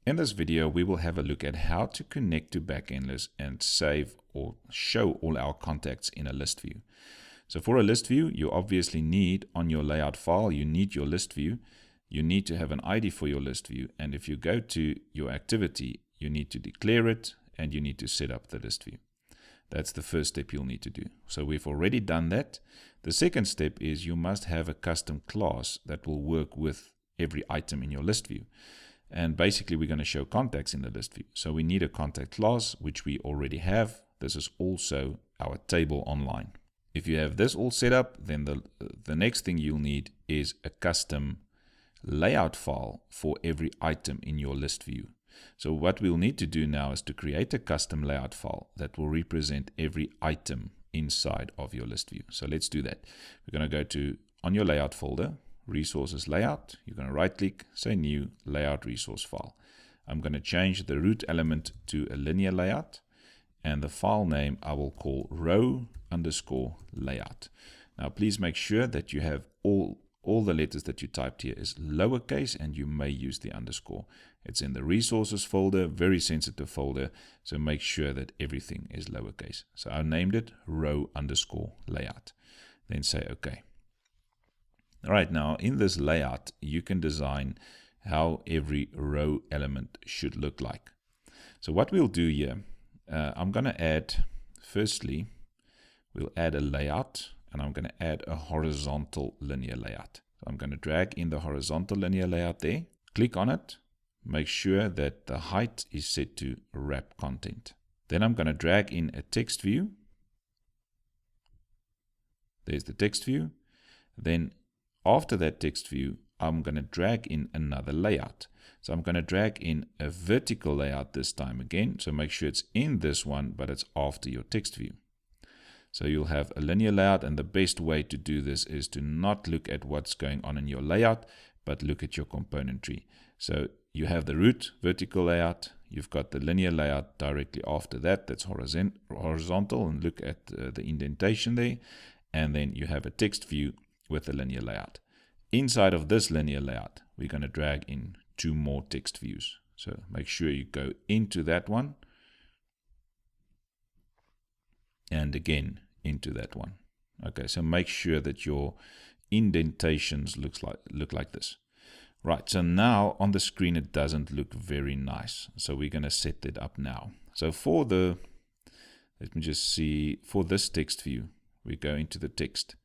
In this video, we will have a look at how to connect to Backendless and save or show all our contacts in a list view. So for a list view, you obviously need on your layout file, you need your list view. You need to have an ID for your list view. And if you go to your activity, you need to declare it and you need to set up the list view. That's the first step you'll need to do. So we've already done that. The second step is you must have a custom class that will work with every item in your list view. And basically we're going to show contacts in the list view. So we need a contact class, which we already have. This is also our table online. If you have this all set up, then the next thing you'll need is a custom layout file for every item in your list view. So what we'll need to do now is to create a custom layout file that will represent every item inside of your list view. So let's do that. We're going to go to on your layout folder, resources layout. You're going to right click, say new layout resource file. I'm going to change the root element to a linear layout, and the file name I will call row_layout. Now please make sure that you have all the letters that you typed here is lowercase, and you may use the underscore. It's in the resources folder, very sensitive folder, so make sure that everything is lowercase. So I named it row_layout. Then say OK. All right, now in this layout, you can design how every row element should look like. So what we'll do here, I'm going to add, firstly, we'll add a layout, and I'm going to add a horizontal linear layout. So I'm going to drag in the horizontal linear layout there, click on it, make sure that the height is set to wrap content. Then I'm going to drag in a text view. There's the text view. Then after that text view, I'm going to drag in another layout. So I'm going to drag in a vertical layout this time again. So make sure it's in this one, but it's after your text view. So you'll have a linear layout, and the best way to do this is to not look at what's going on in your layout, but look at your component tree. So you have the root vertical layout, you've got the linear layout directly after that, that's horizontal, and look at the indentation there, and then you have a text view with a linear layout. Inside of this linear layout, we're going to drag in two more text views. So make sure you go into that one, and again into that one. Okay, so make sure that your indentations look like this. Right, so now on the screen it doesn't look very nice. So we're going to set that up now. So for the, let me just see, for this text view, we go into the text.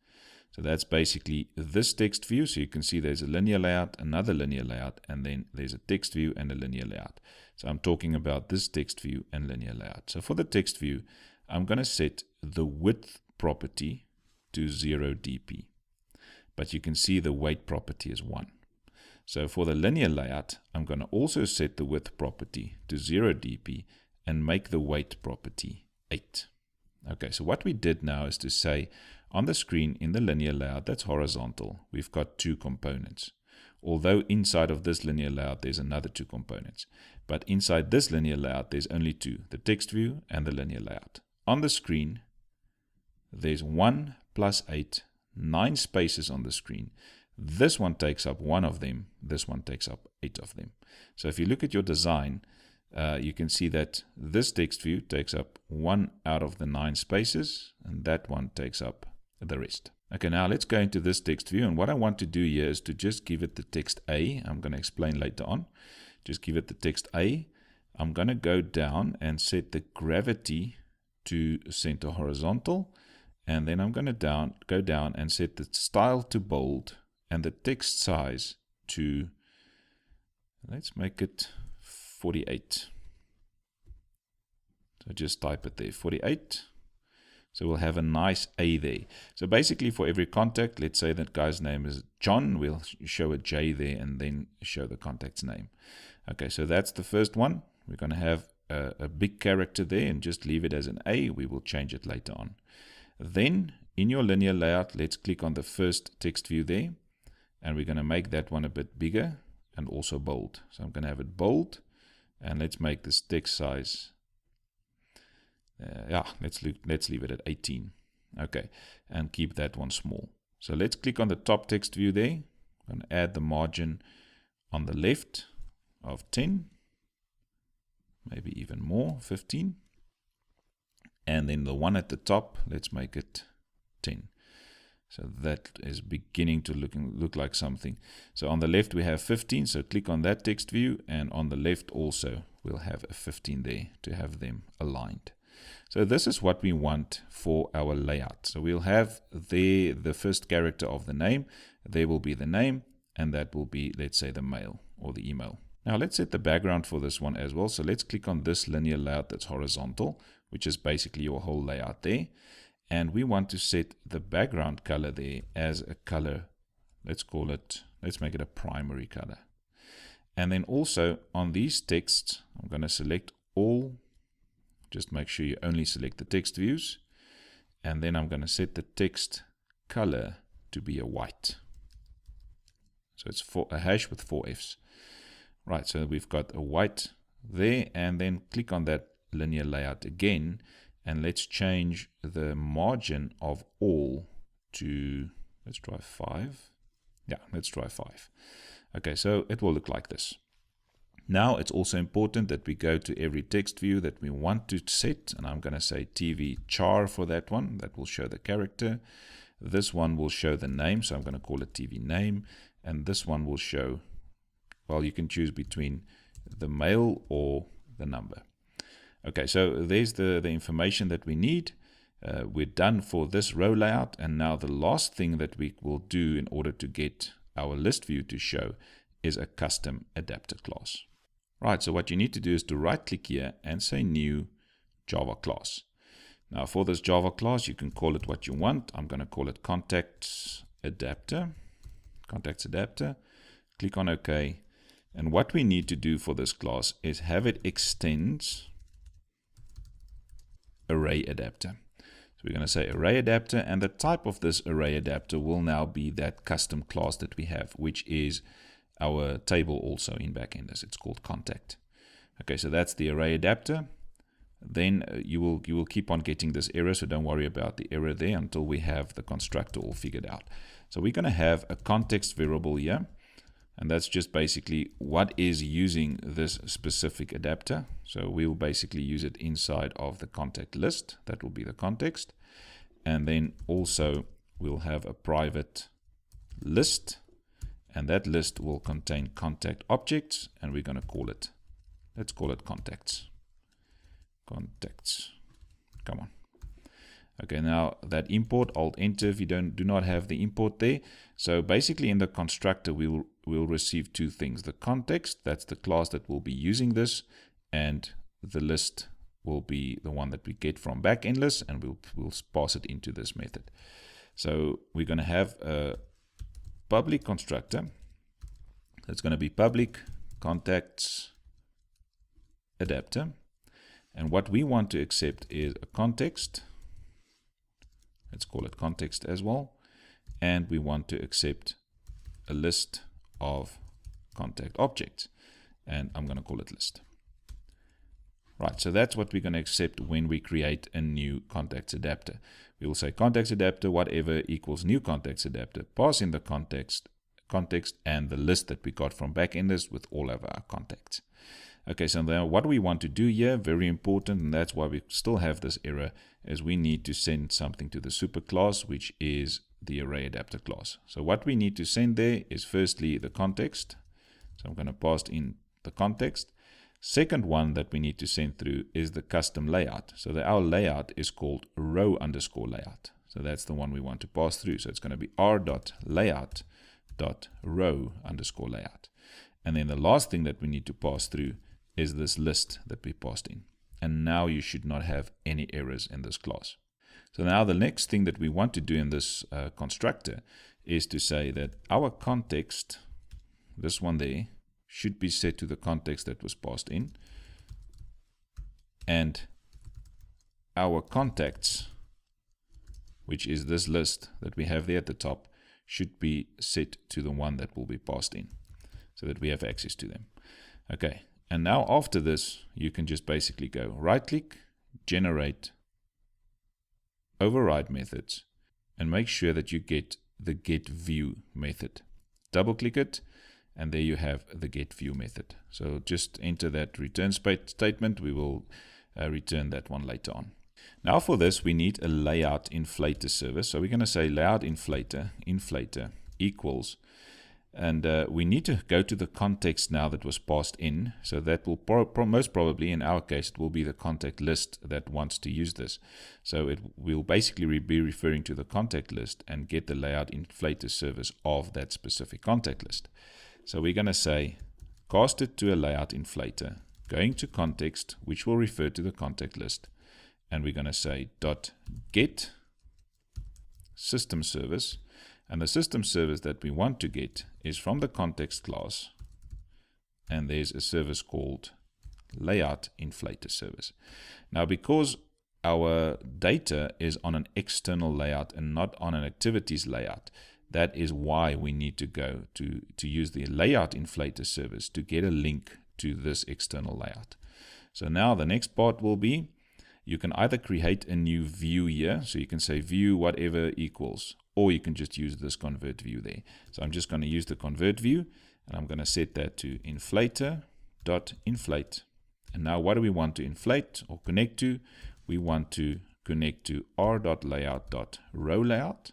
So that's basically this text view. So you can see there's a linear layout, another linear layout, and then there's a text view and a linear layout. So I'm talking about this text view and linear layout. So for the text view, I'm going to set the width property to 0 dp. But you can see the weight property is 1. So for the linear layout, I'm going to also set the width property to 0 dp and make the weight property 8. Okay, so what we did now is to say on the screen in the linear layout that's horizontal, we've got two components. Although inside of this linear layout there's another two components. But inside this linear layout there's only two, the text view and the linear layout. On the screen, there's 1 plus 8, 9 spaces on the screen. This one takes up 1 of them. This one takes up 8 of them. So if you look at your design, you can see that this text view takes up 1 out of the 9 spaces, and that one takes up the rest. Okay, now let's go into this text view, and what I want to do here is to just give it the text A. I'm going to explain later on. Just give it the text A. I'm going to go down and set the gravity to center horizontal, and then I'm going to go down and set the style to bold and the text size to, let's make it 48. So just type it there, 48. So we'll have a nice A there. So basically for every contact, let's say that guy's name is John, we'll show a J there and then show the contact's name. Okay, so that's the first one. We're going to have a big character there and just leave it as an A. We will change it later on. Then in your linear layout, let's click on the first text view there, and we're going to make that one a bit bigger and also bold. So I'm going to have it bold, and let's make this text size, let's leave it at 18. Okay, and keep that one small. So let's click on the top text view there. I'm going to add the margin on the left of 10. maybe even more, 15. And then the one at the top, let's make it 10. So that is beginning to look like something. So on the left we have 15, so click on that text view, and on the left also we'll have a 15 there to have them aligned. So this is what we want for our layout. So we'll have there the first character of the name, there will be the name, and that will be, let's say, the mail or the email. Now let's set the background for this one as well. So let's click on this linear layout that's horizontal, which is basically your whole layout there. And we want to set the background color there as a color, let's make it a primary color. And then also on these texts, I'm going to select all, just make sure you only select the text views. And then I'm going to set the text color to be a white. So it's a hash with 4 Fs. Right, so we've got a white there, and then click on that linear layout again. And let's change the margin of all to, let's try 5. Yeah, let's try 5. Okay, so it will look like this. Now it's also important that we go to every text view that we want to set. And I'm going to say TV char for that one. That will show the character. This one will show the name. So I'm going to call it TV name. And this one will show, well, you can choose between the male or the number. Okay, so there's the information that we need. We're done for this row layout, and now the last thing that we will do in order to get our list view to show is a custom adapter class. Right, so what you need to do is to right click here and say new Java class. Now for this Java class, you can call it what you want. I'm going to call it contacts adapter. Click on OK. And what we need to do for this class is have it extends array adapter. So we're going to say array adapter, and the type of this array adapter will now be that custom class that we have, which is our table also in Backendless. It's called contact. Okay, so that's the array adapter. Then you will keep on getting this error, so don't worry about the error there until we have the constructor all figured out. So we're going to have a context variable here, and that's just basically what is using this specific adapter. So we'll basically use it inside of the contact list. That will be the context. And then also we'll have a private list, and that list will contain contact objects, and we're going to call it, let's call it contacts. Contacts. Come on. Okay, now that import, Alt Enter if you do not have the import there. So basically in the constructor, we'll receive two things. The context, that's the class that will be using this, and the list will be the one that we get from Backendless, and we'll pass it into this method. So we're going to have a public constructor. That's going to be public contacts adapter. And what we want to accept is a context. Let's call it context as well. And we want to accept a list of contact objects. And I'm going to call it list. Right, so that's what we're going to accept when we create a new contacts adapter. We will say contacts adapter, whatever equals new contacts adapter, pass in the context and the list that we got from Backendless with all of our contacts. Okay, so now what we want to do here, very important, and that's why we still have this error, is we need to send something to the super class, which is the array adapter class. So what we need to send there is firstly the context. So I'm going to pass in the context. Second one that we need to send through is the custom layout. So our layout is called row underscore layout. So that's the one we want to pass through. So it's going to be r.layout.row underscore layout. And then the last thing that we need to pass through is this list that we passed in. And now you should not have any errors in this class. So now the next thing that we want to do in this constructor is to say that our context, this one there, should be set to the context that was passed in. And our contacts, which is this list that we have there at the top, should be set to the one that will be passed in so that we have access to them. Okay. And now after this, you can just basically go right click, generate, override methods, and make sure that you get the get view method. Double click it, And there you have the getView method. So just enter that return statement. We will return that one later on. Now for this, we need a layout inflator service. So we're going to say layout inflator equals, and we need to go to the context now that was passed in. So that will most probably, in our case, it will be the contact list that wants to use this. So it will basically be referring to the contact list and get the layout inflator service of that specific contact list. So we're going to say cast it to a layout inflator, going to context, which will refer to the contact list. And we're going to say .get system service. And the system service that we want to get is from the context class. And there's a service called layout inflator service. Now, because our data is on an external layout and not on an activities layout, that is why we need to go to use the layout inflator service to get a link to this external layout. So now the next part will be, you can either create a new view here, so you can say view whatever equals, or you can just use this convert view there. So I'm just going to use the convert view, and I'm going to set that to inflator.inflate. And now what do we want to inflate or connect to? We want to connect to r.layout.rowLayout.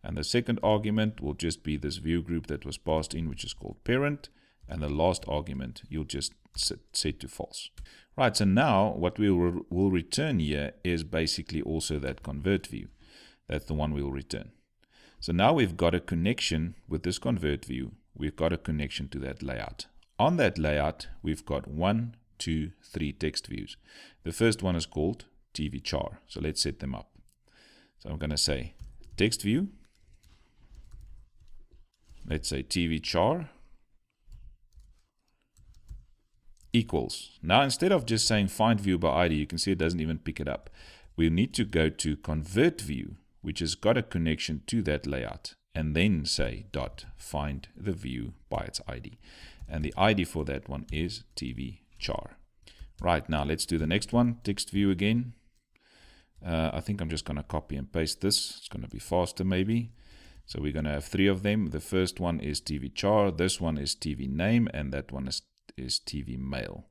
And the second argument will just be this view group that was passed in, which is called parent. And the last argument, you'll just set to false. Right, so now what we will return here is basically also that convert view. That's the one we'll return. So now we've got a connection with this convert view. We've got a connection to that layout. On that layout, we've got 1, 2, 3 text views. The first one is called TV char. So let's set them up. So I'm going to say text view. Let's say TV char equals. Now, instead of just saying find view by ID, you can see it doesn't even pick it up. We need to go to convert view, which has got a connection to that layout, and then say dot find the view by its ID. And the ID for that one is TV char. Right, now let's do the next one, text view again. I think I'm just going to copy and paste this. It's going to be faster maybe. So we're going to have 3 of them. The first one is TV char, this one is TV name, and that one is TV mail.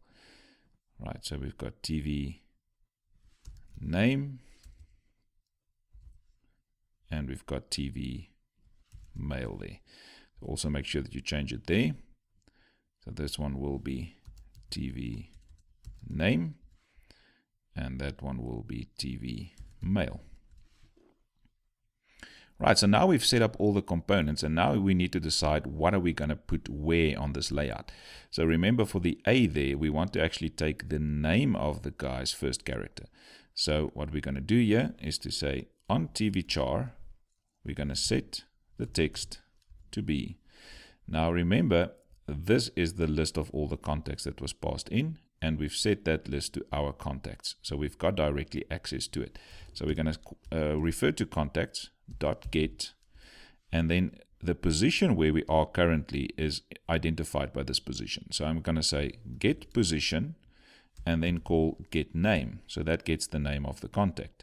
Right, so we've got TV name, and we've got TV mail there. Also make sure that you change it there. So this one will be TV name, and that one will be TV mail. Right, so now we've set up all the components, and now we need to decide what are we going to put where on this layout. So remember, for the A there, we want to actually take the name of the guy's first character. So what we're going to do here is to say on TV char, we're going to set the text to be. Now remember, this is the list of all the contacts that was passed in, and we've set that list to our contacts. So we've got directly access to it. So we're going to refer to contacts dot get, and then the position where we are currently is identified by this position. So I'm going to say get position and then call get name. So that gets the name of the contact.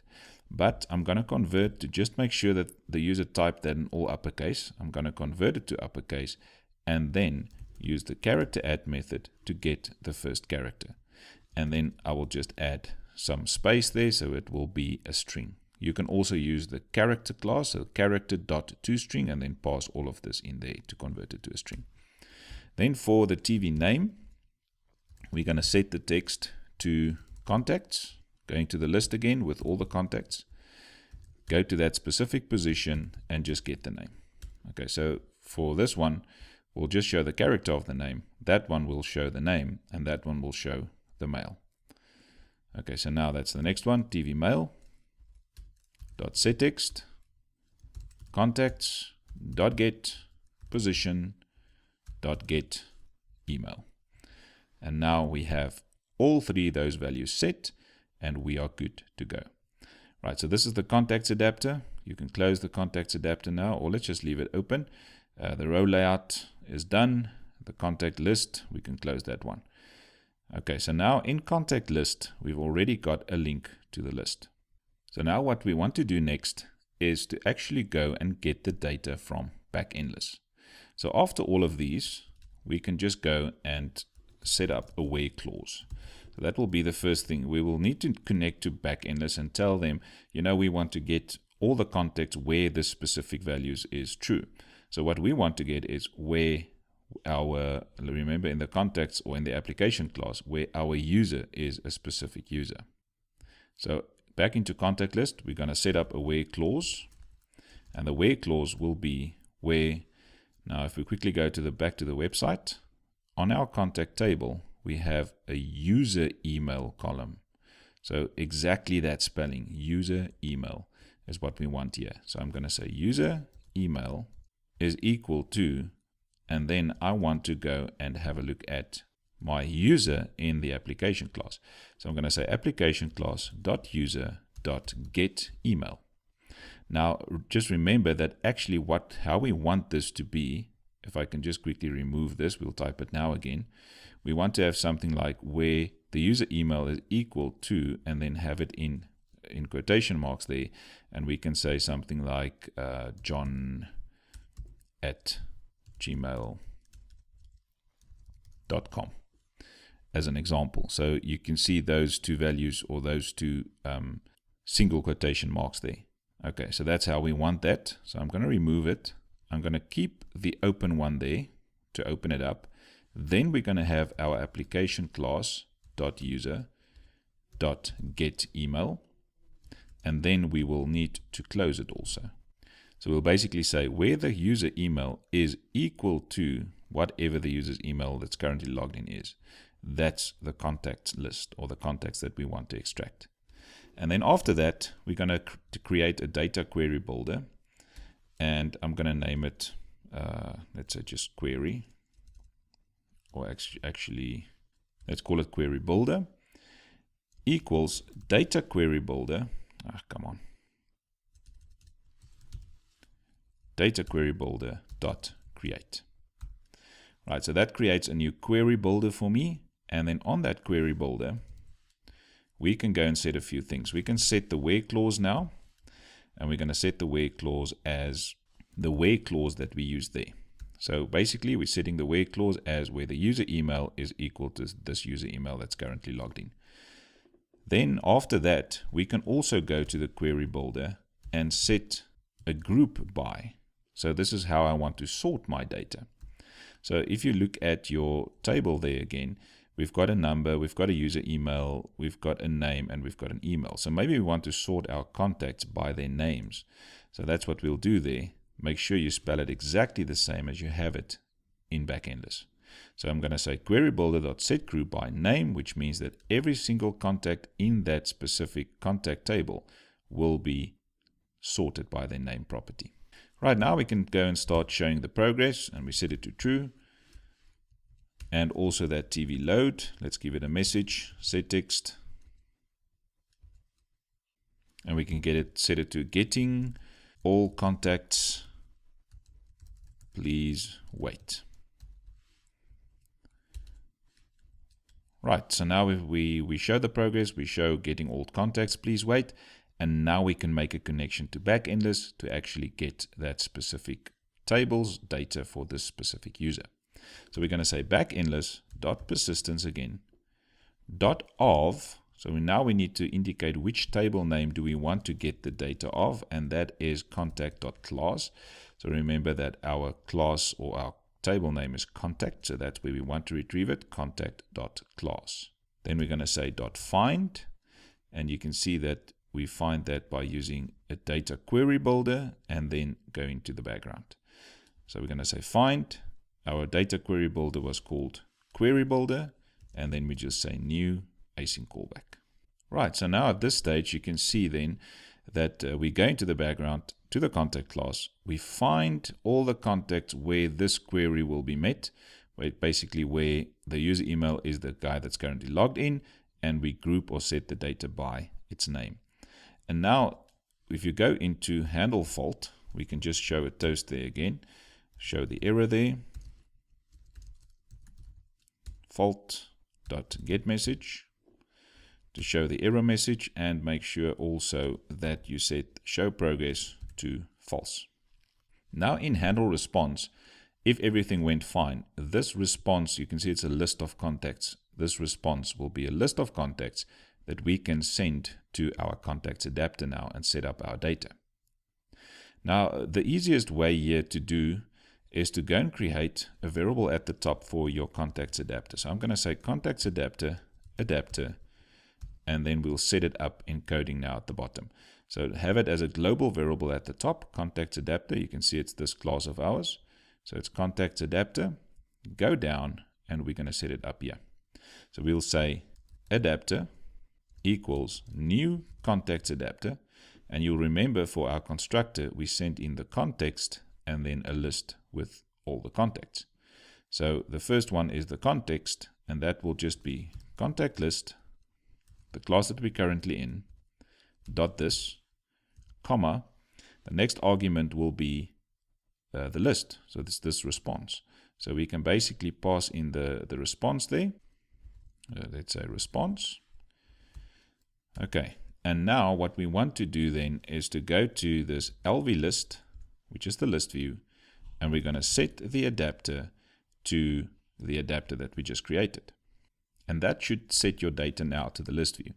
But I'm going to convert to just make sure that the user typed that in all uppercase. I'm going to convert it to uppercase and then use the character add method to get the first character. And then I will just add some space there so it will be a string. You can also use the character class, so character.toString, and then pass all of this in there to convert it to a string. Then for the TV name, we're going to set the text to contacts, going to the list again with all the contacts, go to that specific position and just get the name. Okay, so for this one, we'll just show the character of the name. That one will show the name, and that one will show the mail. Okay, so now that's the next one, TV mail. Set text, contacts, .get, position, .get, email. And now we have all 3 of those values set, and we are good to go. Right, so this is the contacts adapter. You can close the contacts adapter now, or let's just leave it open. The row layout is done. The contact list, we can close that one. Okay, so now in contact list, we've already got a link to the list. So now what we want to do next is to actually go and get the data from Backendless. So after all of these, we can just go and set up a where clause. So that will be the first thing. We will need to connect to Backendless and tell them, you know, we want to get all the context where this specific values is true. So what we want to get is where our, remember in the context or in the application class, where our user is a specific user. So back into contact list, we're going to set up a where clause, and the where clause will be where. Now if we quickly go to back to the website, on our contact table we have a user email column. So exactly that spelling, user email, is what we want here. So I'm going to say user email is equal to, and then I want to go and have a look at my user in the application class. So I'm going to say application class dot user dot get email. Now just remember that actually how we want this to be, if I can just quickly remove this, we'll type it now again. We want to have something like where the user email is equal to, and then have it in quotation marks there, and we can say something like john@gmail.com as an example. So you can see those two values, or those two single quotation marks there. Okay, so that's how we want that. So I'm going to remove it. I'm going to keep the open one there to open it up. Then we're going to have our application class dot user dot get email, and then we will need to close it also. So we'll basically say where the user email is equal to whatever the user's email that's currently logged in is. That's the contact list, or the contacts that we want to extract. And then after that, we're going to create a data query builder, and I'm going to name it, let's say just query, or actually let's call it query builder equals data query builder. Data query builder dot create. Right, so that creates a new query builder for me, and then on that query builder we can go and set a few things. We can set the where clause now, and we're going to set the where clause as the where clause that we use there. So basically we're setting the where clause as where the user email is equal to this user email that's currently logged in. Then after that, we can also go to the query builder and set a group by. So this is how I want to sort my data. So if you look at your table there again, we've got a number, we've got a user email, we've got a name, and we've got an email. So maybe we want to sort our contacts by their names. So that's what we'll do there. Make sure you spell it exactly the same as you have it in Backendless. So I'm going to say query builder.setGroup by name, which means that every single contact in that specific contact table will be sorted by their name property. Right, now we can go and start showing the progress, and we set it to true. And also that TV load, let's give it a message, set text. And we can set it to getting all contacts, please wait. Right, so now we show the progress, we show getting all contacts, please wait, and now we can make a connection to Backendless to actually get that specific table's data for this specific user. So we're going to say Backendless.persistence again, .of, so now we need to indicate which table name do we want to get the data of, and that is contact.class. So remember that our class or our table name is contact, so that's where we want to retrieve it, contact.class. Then we're going to say .find, and you can see that we find that by using a data query builder and then going to the background. So we're going to say find. Our data query builder was called query builder, and then we just say new async callback. Right, so now at this stage you can see then that we go into the background to the contact class, we find all the contacts where this query will be met, basically where the user email is the guy that's currently logged in, and we group or set the data by its name. And now if you go into handle fault, we can just show a toast there again, show the error there, fault.getMessage to show the error message, and make sure also that you set show progress to false. Now in handle response, if everything went fine, this response, you can see it's a list of contacts. This response will be a list of contacts that we can send to our contacts adapter now and set up our data. Now, the easiest way here to do is to go and create a variable at the top for your contacts adapter. So I'm going to say contacts adapter, and then we'll set it up in coding now at the bottom. So have it as a global variable at the top, contacts adapter. You can see it's this class of ours. So it's contacts adapter, go down, and we're going to set it up here. So we'll say adapter equals new contacts adapter. And you'll remember for our constructor, we sent in the context and then a list with all the contacts. So the first one is the context, and that will just be contact list, the class that we're currently in, dot this, comma, the next argument will be the list. So this response. So we can basically pass in the response there. Let's say response. Okay. And now what we want to do then is to go to this LV list, which is the list view, and we're going to set the adapter to the adapter that we just created. And that should set your data now to the list view.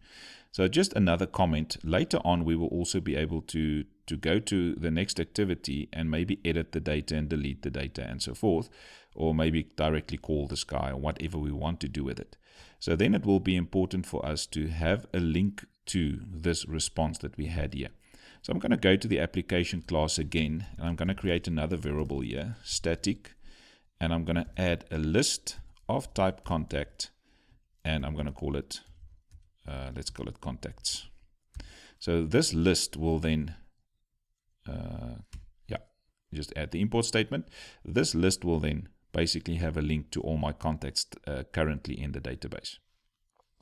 So just another comment, later on we will also be able to go to the next activity and maybe edit the data and delete the data and so forth, or maybe directly call this guy or whatever we want to do with it. So then it will be important for us to have a link to this response that we had here. So I'm going to go to the application class again, and I'm going to create another variable here, static, and I'm going to add a list of type contact, and I'm going to call it, let's call it contacts. So this list will then, just add the import statement. This list will then basically have a link to all my contacts currently in the database.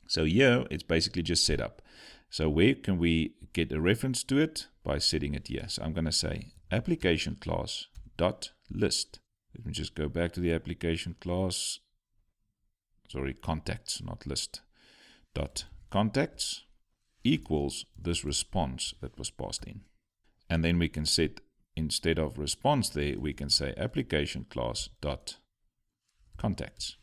So here it's basically just set up. So where can we get a reference to it? By setting it here. So I'm going to say application class dot list. Let me just go back to the application class. Sorry, contacts, not list. Dot contacts equals this response that was passed in. And then we can set, instead of response there, we can say application class dot contacts.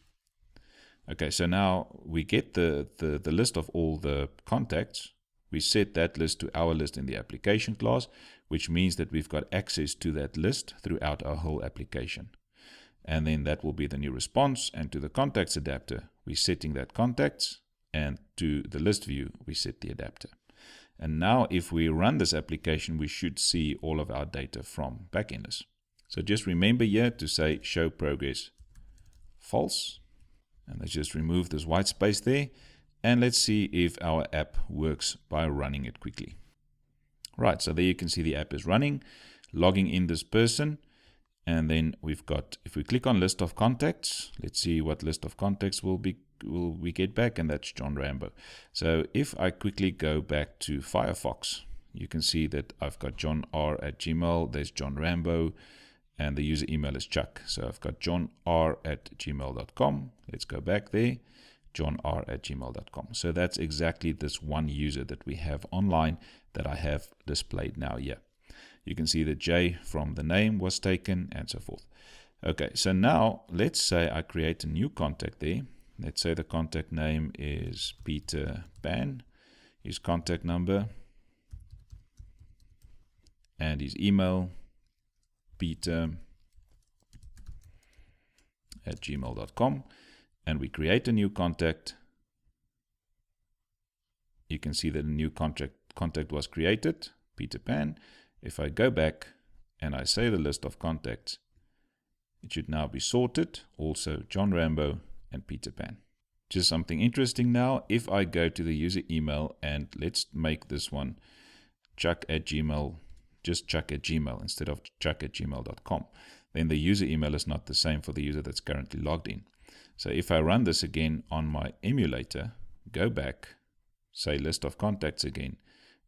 Okay, so now we get the list of all the contacts. We set that list to our list in the application class, which means that we've got access to that list throughout our whole application. And then that will be the new response. And to the contacts adapter, we're setting that contacts. And to the list view, we set the adapter. And now if we run this application, we should see all of our data from Backendless. So just remember here to say show progress false. And let's just remove this white space there. And let's see if our app works by running it quickly. Right, so there you can see the app is running, logging in this person. And then we've got, if we click on list of contacts, let's see what list of contacts will we get back, and that's John Rambo. So if I quickly go back to Firefox, you can see that I've got John R at Gmail, there's John Rambo, and the user email is Chuck. So I've got johnr@gmail.com. Let's go back there, johnr@gmail.com. So that's exactly this one user that we have online that I have displayed now here. You can see the J from the name was taken and so forth. Okay, so now let's say I create a new contact there. Let's say the contact name is Peter Pan, his contact number, and his email, peter@gmail.com. And we create a new contact. You can see that a new contact was created, Peter Pan. If I go back and I say the list of contacts, it should now be sorted, also John Rambo and Peter Pan. Just something interesting now, if I go to the user email and let's make this one chuck@gmail, just chuck@gmail instead of chuck@gmail.com, then the user email is not the same for the user that's currently logged in. So if I run this again on my emulator, go back, say list of contacts again,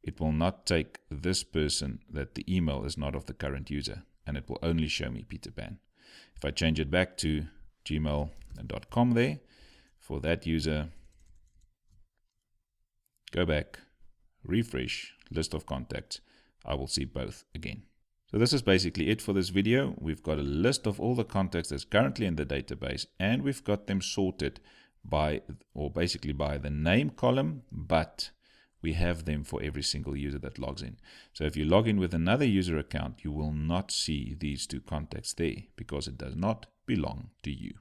it will not take this person that the email is not of the current user, and it will only show me Peter Pan. If I change it back to gmail.com there, for that user, go back, refresh, list of contacts, I will see both again. So this is basically it for this video. We've got a list of all the contacts that's currently in the database, and we've got them sorted by, or basically by the name column, but we have them for every single user that logs in. So if you log in with another user account, you will not see these two contacts there because it does not belong to you.